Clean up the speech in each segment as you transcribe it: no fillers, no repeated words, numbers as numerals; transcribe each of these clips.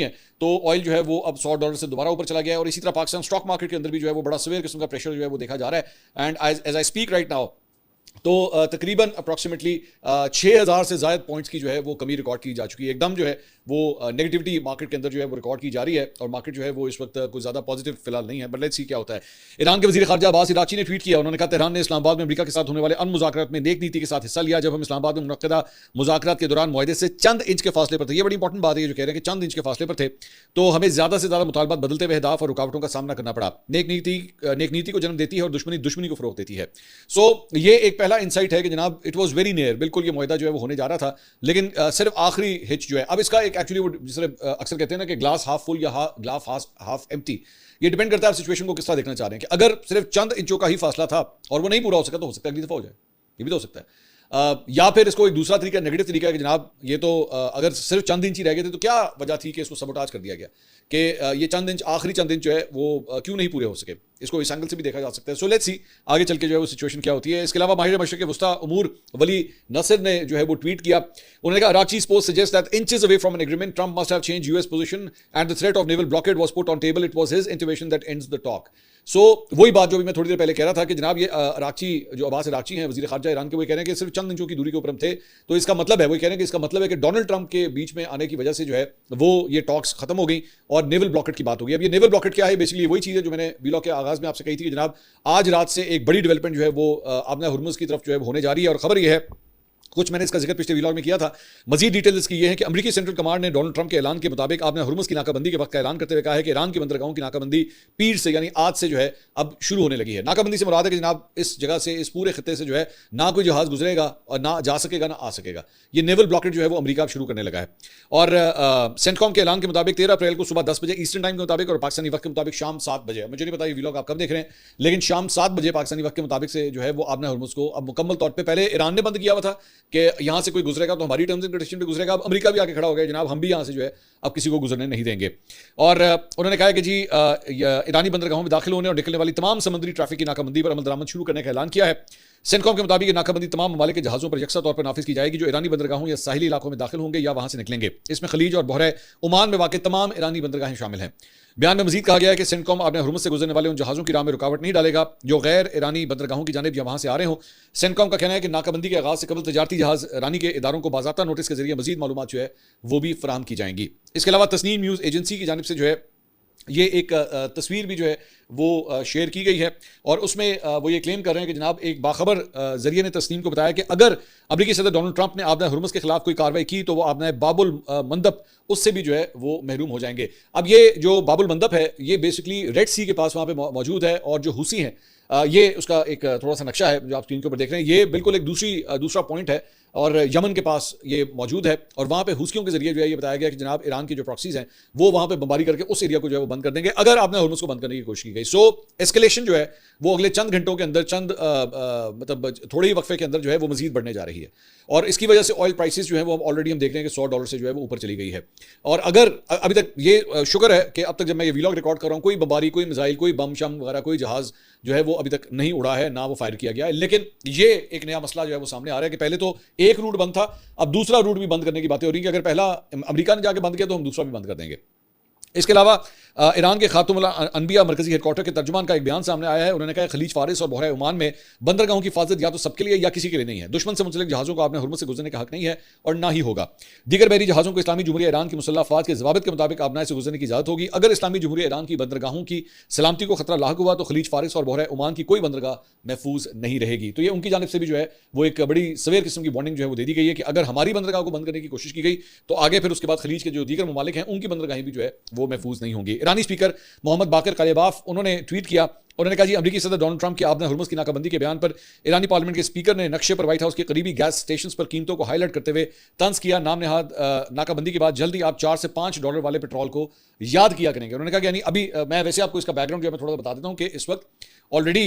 है तो ऑयल जो है वो अब $100 से दोबारा ऊपर चला गया है। और इसी तरह पाकिस्तान स्टॉक मार्केट के अंदर भी जो है वो बड़ा सवेर किस्म का प्रेशर जो है वो देखा जा रहा है। And as I speak right now तो तकरीबन अप्रॉक्सीमेटली 6,000 से ज़्यादा पॉइंट्स की जो है वो कमी रिकॉर्ड की जा चुकी है। एकदम जो है वो नेगेटिविटी मार्केट के अंदर जो है वो रिकॉर्ड की जा रही है और मार्केट जो है वो इस वक्त कुछ ज़्यादा पॉजिटिव फिलहाल नहीं है। बट लेट्स सी क्या होता है। ईरान के वज़ीर ख़ारजा अब्बास इराक़ची ने ट्वीट किया। उन्होंने कहा तेहरान ने इस्लामाबाद में अमेरिका के साथ होने वाले अमन मुज़ाकरात में नेक नीति के साथ हिस्सा लिया। जब हम इस्लामाबाद में मुनक़दा मुज़ाकरात के दौरान मुआहदे से चंद इंच के फासले पर थे। ये बड़ी इंपॉर्टेंट बात है जो कह रहे हैं कि चंद इंच के फासले पर थे तो हमें ज़्यादा से ज़्यादा मुतालबात बदलते हुए अहदाफ और रुकावटों का सामना करना पड़ा। नेक नीति को जन्म देती है और दुश्मनी को फ़रोग़ देती है। सो ये एक पहला इंसाइट है कि जनाब इट वॉज वेरी नियर, बिल्कुल ये मुआहदा जो है वो होने जा रहा था लेकिन सिर्फ आखिरी हिच जो है अब इसका एक एक्चुअली वो जिस अक्सर कहते हैं ना कि ग्लास हाफ फुल या ग्लास हाफ एम्प्टी, ये डिपेंड करता है आप सिचुएशन को किस तरह देखना चाह रहे हैं। कि अगर सिर्फ चंद इंचों का ही फासला था और वो नहीं पूरा हो सका तो हो सकता है अगली दफा हो जाए, ये भी तो हो सकता है। या फिर इसको एक दूसरा तरीका नेगेटिव तरीका है कि जनाब ये तो अगर सिर्फ चंद इंच ही रह गए थे तो क्या वजह थी कि इसको सबोटाज कर दिया गया कि ये चंद इंच आखिरी चंद इंच जो है वो क्यों नहीं पूरे हो सके। इसको इस एंगल से भी देखा जा सकता है। सो लेट्स सी आगे चल के जो है वो सिचुएशन क्या होती है। इसके अलावा माहिर मशरिक़ वस्ता उमूर वली नसर ने जो है वो ट्वीट किया। उन्होंने कहा Iraqi post suggests that inches away from an agreement Trump must have changed US position and the threat of naval blockade was put on table. It was his intuition that ends the talk. सो वही बात जो भी मैं थोड़ी देर पहले कह रहा था कि जनाब ये इराक़ची जो अब्बास इराक़ची हैं वज़ीर ख़ारजा ईरान के, वो कह रहे हैं कि सिर्फ चंद इंचों की दूरी के ऊपर हम थे तो इसका मतलब है वो कह रहे हैं कि इसका मतलब है कि डोनाल्ड ट्रंप के बीच में आने की वजह से जो है वो ये टॉक्स खत्म हो गई और नेवल ब्लॉकेट की बात हो गई। अब ये नेवल ब्लॉकेट क्या है? बेसिकली वही चीज़ है जो मैंने वीलॉग के आगाज़ में आपसे कही थी कि जनाब आज रात से एक बड़ी डेवलपमेंट जो है वो आबना हुर्मुज़ की तरफ जो है होने जा रही है। और खबर ये है, कुछ मैंने इसका जिक्र पिछले वीलॉग में किया था, मजीद डिटेल्स इसकी ये है कि अमेरिकी सेंट्रल कमांड ने डोनाल्ड ट्रंप के ऐलान के मुताबिक आपने हुर्मुज़ की नाकाबंदी के वक्त का ऐलान करते हुए कहा है कि ईरान की बंदरगाहों की नाकाबंदी पीर से यानी आज से जो है अब शुरू होने लगी है। नाकाबंदी से मुराद है कि जनाब इस जगह से इस पूरे खत्ते से जो है ना कोई जहाज गुजरेगा और ना जा सकेगा ना आ सकेगा। ये नेवल ब्लॉकेट जो है वो अमेरिका शुरू करने लगा है। और सेंटकॉम के ऐलान के मुताबिक 13 अप्रैल को सुबह 10 बजे ईस्टर्न टाइम के मुताबिक और पाकिस्तानी वक्त के मुताबिक शाम 7 बजे, मुझे नहीं पता ये वीलॉग आप कब देख रहे हैं, लेकिन शाम 7 बजे पाकिस्तानी वक्त के मुताबिक से जो है वो आबना हुर्मुज़ को अब मुकम्मल तौर पर पहले ईरान ने बंद किया हुआ था कि यहाँ से गुजरेगा तो हमारी टर्म्स एंड कंडीशन पे गुजरेगा। अब अमेरिका भी आके खड़ा हो गया जनाब हम भी यहाँ से जो है अब किसी को गुजरने नहीं देंगे। और उन्होंने कहा कि जी ईरानी बंदरगाहों में दाखिल होने और निकलने वाली तमाम समुद्री ट्रैफिक की नाकाबंदी पर अमल दरामद शुरू करने का ऐलान किया है। सेंटकॉम के मुताबिक नाकाबंदी तमाम ममालिक के जहाज़ों पर यकसा तौर पर नाफिज की जाएगी जो ईरानी बंदरगाहों या साहिली इलाकों में दाखिल होंगे या वहाँ से निकलेंगे। इसमें खलीज और बहरे ओमान में वाक़ तमाम ईरानी बंदरगाहें शामिल हैं। बयान में मजीद कहा गया है कि सेंटकॉम आपने हुर्मुज़ से गुजरने वाले उन जहाज़ों की राह में रुकावट नहीं डालेगा जो गैर ईरानी बंदरगाहों की जानिब या वहाँ से आ रहे हों। सेंटकॉम का कहना है कि नाकाबंदी के आगाज़ से कबल तजारती जहाज़ रानी के इदारों को बाज़ाब्ता नोटिस के जरिए मजीद मालूमात जो है वो भी फराहम की जाएंगी। इसके अलावा तस्नीम न्यूज़ एजेंसी की जानिब से जो है ये एक तस्वीर भी जो है वो शेयर की गई है और उसमें वो ये क्लेम कर रहे हैं कि जनाब एक बाखबर जरिए ने तस्नीम को बताया कि अगर अमेरिकी सदर डोनाल्ड ट्रंप ने आबना हुर्मुज़ के खिलाफ कोई कार्रवाई की तो वो आबना बाबुल मंदब उससे भी जो है वो महरूम हो जाएंगे। अब ये जो बाबुल मंदब है ये बेसिकली रेड सी के पास वहाँ पे मौजूद है और जो हुसी हैं ये उसका एक थोड़ा सा नक्शा है जो आप स्क्रीन के ऊपर देख रहे हैं। ये बिल्कुल एक दूसरा पॉइंट है और यमन के पास ये मौजूद है और वहाँ पे हुस्कियों के जरिए जो है ये बताया गया कि जनाब ईरान की जो प्रॉक्सीज हैं वो वहाँ पे बमबारी करके उस एरिया को जो है वो बंद कर देंगे अगर आपने हुर्मुज़ को बंद करने की कोशिश की गई। सो एस्केलेशन जो है वो अगले चंद घंटों के अंदर मतलब थोड़े ही वक्फे के अंदर जो है वो मजीद बढ़ने जा रही है और इसकी वजह से ऑयल प्राइसेस जो है वो ऑलरेडी हम देख रहे हैं कि $100 से जो है वो ऊपर चली गई है। और अगर अभी तक ये शुक्र है कि अब तक जब मैं ये वीलॉग रिकॉर्ड कर रहा हूँ कोई बमबारी, कोई मिसाइल, कोई बम शम वगैरह, कोई जहाज़ जो है वो अभी तक नहीं उड़ा है, ना वो फायर किया गया है। लेकिन ये एक नया मसला जो है वो सामने आ रहा है कि पहले तो एक रूट बंद था, अब दूसरा रूट भी बंद करने की बातें हो रही है कि अगर पहला अमेरिका ने जाके बंद किया तो हम दूसरा भी बंद कर देंगे। इसके अलावा ईरान के खातुमुल अनबिया मरकजी हेडक्वार्टर के तर्जुमान का एक बयान सामने आया है। उन्होंने कहा खलीज फारिस और बहरे ओमान में बंदरगाहों की हिफाजत या तो सबके लिए या किसी के लिए नहीं है। दुश्मन से मुंसलिक जहाज़ों को आपने हुर्मुज़ से गुजरने का हक नहीं है और ना ही होगा। दीगर बहरी जहाज़ों को इस्लामी जुमहूरिया ईरान की मुसल्लह अफ़वाज के ज़वाबित के मुताबिक आबना से गुजरने की इजाज़त होगी। अगर इस्लामी जुमहूरिया ईरान की बंदरगाहों की सलामती को खतरा लाक हुआ तो खलीज फारिस और बहरे ओमान की कोई बंदरगाह महफूज नहीं रहेगी। तो ये उनकी जानिब से भी जो है वो एक बड़ी सवेर किस्म की वार्निंग जो है वो दे दी गई है कि अगर हमारी बंदरगाह को बंद करने की कोशिश की गई तो आगे फिर उसके बाद खलीज के जो दीगर ममालिक हैं उनकी बंदरगाहें भी जो है वो महफूज नहीं होंगी। ईरानी स्पीकर मोहम्मद बाकर कालिबाफ उन्होंने ट्वीट किया। उन्होंने कहा जी अमेरिकी सदर डोनाल्ड ट्रंप के आबना हुर्मुज़ की नाकाबंदी के बयान पर ईरानी पार्लियामेंट के स्पीकर ने नक्शे पर व्हाइट हाउस के करीबी गैस स्टेशंस पर कीमतों को हाईलाइट करते हुए तंज किया। नाम नेहाद नाकाबंदी के बाद जल्दी आप $4 से $5 वाले पेट्रोल को याद किया करेंगे। उन्होंने कहा कि यानी अभी मैं वैसे आपको इसका बैकग्राउंड जो है मैं थोड़ा बता देता हूँ कि इस वक्त ऑलरेडी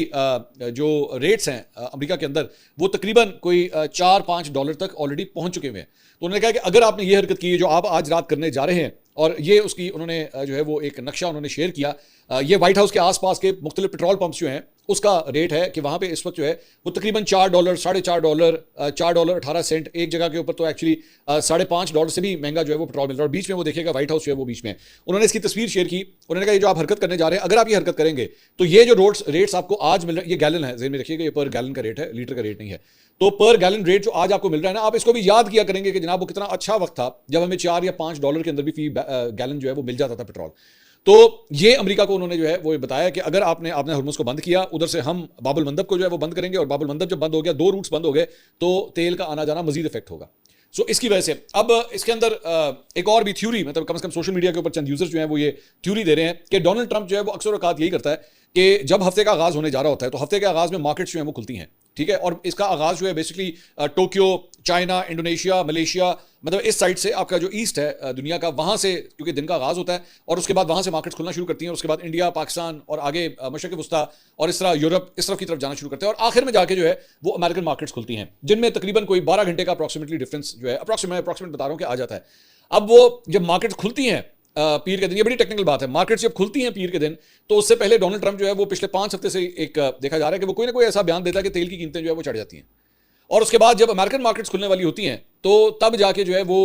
जो रेट्स हैं अमेरिका के अंदर वो तकरीबन कोई $4-5 तक ऑलरेडी पहुंच चुके हुए हैं। तो उन्होंने कहा कि अगर आपने ये हरकत की है जो आप आज रात करने जा रहे हैं और ये उसकी उन्होंने जो है वो एक नक्शा उन्होंने शेयर किया। ये व्हाइट हाउस के आसपास के मुख्तलिफ पेट्रोल पंप्स जो हैं उसका रेट है कि वहाँ पे इस वक्त जो है वो तकरीबन $4, $4.5, $4.18 एक जगह के ऊपर तो एक्चुअली $5.5 से भी महंगा जो है वो पेट्रोल मिल रहा है। और बीच में वो देखिएगा व्हाइट हाउस जो है वो बीच में है। उन्होंने इसकी तस्वीर शेयर की। उन्होंने कहा ये जो आप हरकत करने जा रहे हैं, अगर आप ये हरकत करेंगे तो ये जो रेट्स आपको आज मिल रहे हैं, ये गैलन है, ज़हन में रखिएगा, ये पर गैलन का रेट है, लीटर का रेट नहीं है। तो पर गैलन रेट जो आज आपको मिल रहा है ना, आप इसको भी याद किया करेंगे कि जनाब वो कितना अच्छा वक्त था जब हमें $4 या $5 के अंदर भी फी गैलन जो है वो मिल जाता था पेट्रोल। तो ये अमेरिका को उन्होंने जो है वो बताया कि अगर आपने हुर्मुज़ को बंद किया, उधर से हम बाबुल मंदब को जो है वो बंद करेंगे, और बाबुल मंदब जब बंद हो गया, 2 रूट्स बंद हो गए, तो तेल का आना जाना मजीद इफेक्ट होगा। सो इसकी वजह से अब इसके अंदर एक और भी थ्योरी, मतलब कम से कम सोशल मीडिया के ऊपर चंद यूजर्स जो हैं वो ये थ्योरी दे रहे हैं कि डोनाल्ड ट्रंप जो है वो अक्सर औकात यही करता है कि जब हफ्ते का आगाज होने जा रहा होता है तो हफ्ते के आगाज में मार्केट्स जो है वो खुलती हैं, ठीक है, और इसका आगाज जो है basically Tokyo, China, Indonesia, Malaysia, मतलब इस साइड से आपका जो ईस्ट है दुनिया का, वहां से क्योंकि दिन का आगाज होता है, और उसके बाद वहां से मार्केट्स खुलना शुरू करती हैं, और उसके बाद इंडिया, पाकिस्तान और आगे मशरक़ वस्ता और इस तरह यूरोप इस तरफ की तरफ जाना शुरू करते हैं, और आखिर में जाके जो है वो अमेरिकन मार्केट्स खुलती हैं, जिनमें तकरीबन कोई 12 घंटे का अप्रॉक्सीमेटली डिफरेंस जो है अप्रॉक्सीमेट बता रहा हूँ कि आ जाता है। अब वो जब मार्केट्स खुलती हैं पीर के दिन, ये बड़ी टेक्निकल बात है, मार्केट जब खुलती हैं पीर के दिन, तो उससे पहले डोनाल्ड ट्रंप जो है वो पिछले 5 हफ्ते से एक देखा जा रहा है कि वो कोई ना कोई ऐसा बयान देता है कि तेल की कीमतें जो है वो चढ़ जाती हैं, और उसके बाद जब अमेरिकन मार्केट्स खुलने वाली होती हैं तो तब जाके जो है वो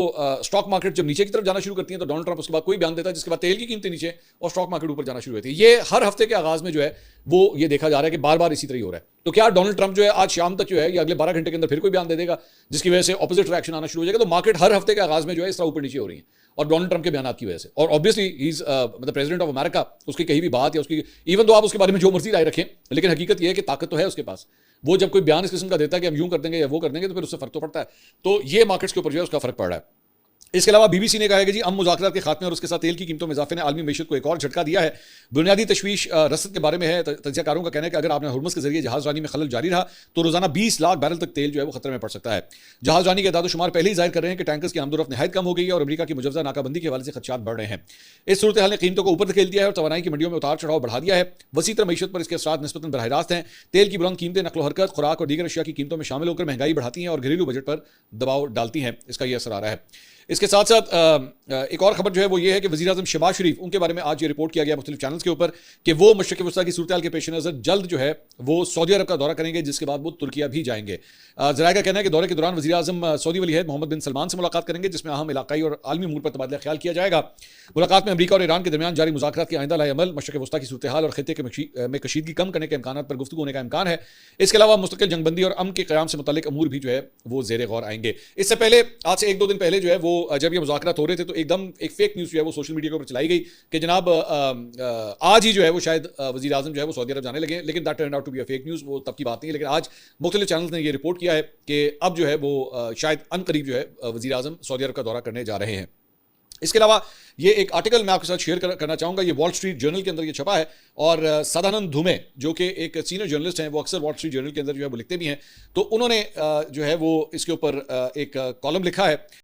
स्टॉक मार्केट जब नीचे की तरफ जाना शुरू करती हैं तो डोनाल्ड ट्रंप उसके बाद कोई बयान देता है जिसके बाद तेल की कीमतें नीचे और स्टॉक मार्केट ऊपर जाना शुरू होती है। ये हर हफ्ते के आगाज में जो है वो ये देखा जा रहा है कि बार बार इसी तरह ही हो रहा है। तो क्या डोनाल्ड ट्रंप जो है आज शाम तक जो है या अगले 12 घंटे के अंदर फिर कोई बयान दे देगा जिसकी वजह से ऑपोजिट रिएक्शन आना शुरू हो जाएगा? तो मार्केट हर हफ्ते के आगाज में जो है इस तरह ऊपर नीचे हो रही है, और डोनाल्ड ट्रंप के बयान की वजह से। और ऑब्वियसली ही इज मतलब प्रेसिडेंट ऑफ अमेरिका, उसकी कहीं भी बात या उसकी इवन तो आप उसके बारे में जो मर्जी राय रखें, लेकिन हकीकत यह है कि ताकत तो है उसके पास। वो जब कोई बयान इस किस्म का देता है कि हम यूं कर देंगे या वो कर देंगे, तो फिर उससे फर्क तो पड़ता है। तो ये मार्केट्स के ऊपर जो है उसका फर्क पड़ रहा है। इसके अलावा बीबीसी ने कहा है कि जी मुज़ाकरात के खात्मे और उसके साथ तेल की कीमतों में इजाफे ने आलमी मईशत को एक और झटका दिया है। बुनियादी तशवीश रसद के बारे में है। तज्ज़ियाकारों का कहना है कि अगर आपने हुर्मुज़ के जरिए जहाज़रानी में खलल जारी रहा तो रोजाना 20 लाख बैरल तक तेल जो है वो खतरे में पड़ सकता है। जहाज़रानी के दादोशुमार पहले ही जाहिर कर रहे हैं कि टैंकर्स की आमदोरफ्त नहायत कम हो गई है और अमेरिका की मुजव्वज़ा नाकाबंदी के हवाले से खदशात बढ़ रहे हैं। इस सूरत हाल ने कीमतों को ऊपर धकेल दिया है और तवानाई की मंडियों में उतार चढ़ाव बढ़ा दिया है। वसी तरह मईशत पर इसके असरात निस्बतन बरह रास्त हैं। तेल की बुलंद कीमतें नकलो हरकत, खुराक और दीगर अशिया की कीमतों में शामिल होकर महंगाई बढ़ाती हैं और घरेलू बजट पर दबाव डालती हैं। इसका यह असर आ रहा है। इसके साथ साथ एक और खबर जो है वो ये है कि वज़ीर आज़म शहबाज शरीफ, उनके बारे में आज ये रिपोर्ट किया गया मुख्तलिफ चैनल्स के ऊपर कि वो मशरक़ वस्ता की सूरत हाल के पेश नज़र जल्द जो है वो सऊदी अरब का दौरा करेंगे, जिसके बाद वो तुर्किया भी जाएंगे। ज़राए का कहना है कि दौरे के दौरान वज़ीर आज़म सऊदी वली अहद मोहम्मद बिन सलमान से मुलाकात करेंगे, जिसमें अहम इलाकाई और आलमी अमूर पर तबादला ख्याल किया जाएगा। मुलाकात में अमेरिका और ईरान के दरमियान जारी मुज़ाकरात के आइंदा लाएअमल, मशरक़ वस्ता की सूरत हाल और खित्ते में कशीदगी कम करने के इम्कान पर गुफ्तगू होने का इम्कान है। इसके अलावा मुस्तकिल जंगबंदी और अमन के क़याम से मुतल्लिक़ अमूर भी जो है वो ज़ेर गौर आएंगे। इससे पहले आज से 1-2 दिन पहले जो है वो जब ये मुज़ाकरात हो रहे थे तो एकदम एक फेक न्यूज़ जो है वो सोशल मीडिया के ऊपर चलाई गई कि जनाब आज ही जो है वो शायद वज़ीर आज़म जो है वो सऊदी अरब जाने लगे, लेकिन that turned out to be a fake news. वो तब की बात नहीं है, लेकिन आज मुख्तलिफ चैनल्स ने ये रिपोर्ट किया है कि अब जो है वो शायद अनकरीब जो है वज़ीर आज़म सऊदी अरब का दौरा करने जा रहे हैं। इसके अलावा ये एक आर्टिकल मैं आपके साथ शेयर करना चाहूँगा। ये वॉल स्ट्रीट जर्नल के अंदर ये छपा है और सदानंद धुमे जो कि एक सीनियर जर्नलिस्ट हैं, वो अक्सर वॉल स्ट्रीट जर्नल के अंदर जो है वो लिखते भी हैं, तो उन्होंने जो है वो इसके ऊपर एक कॉलम लिखा है।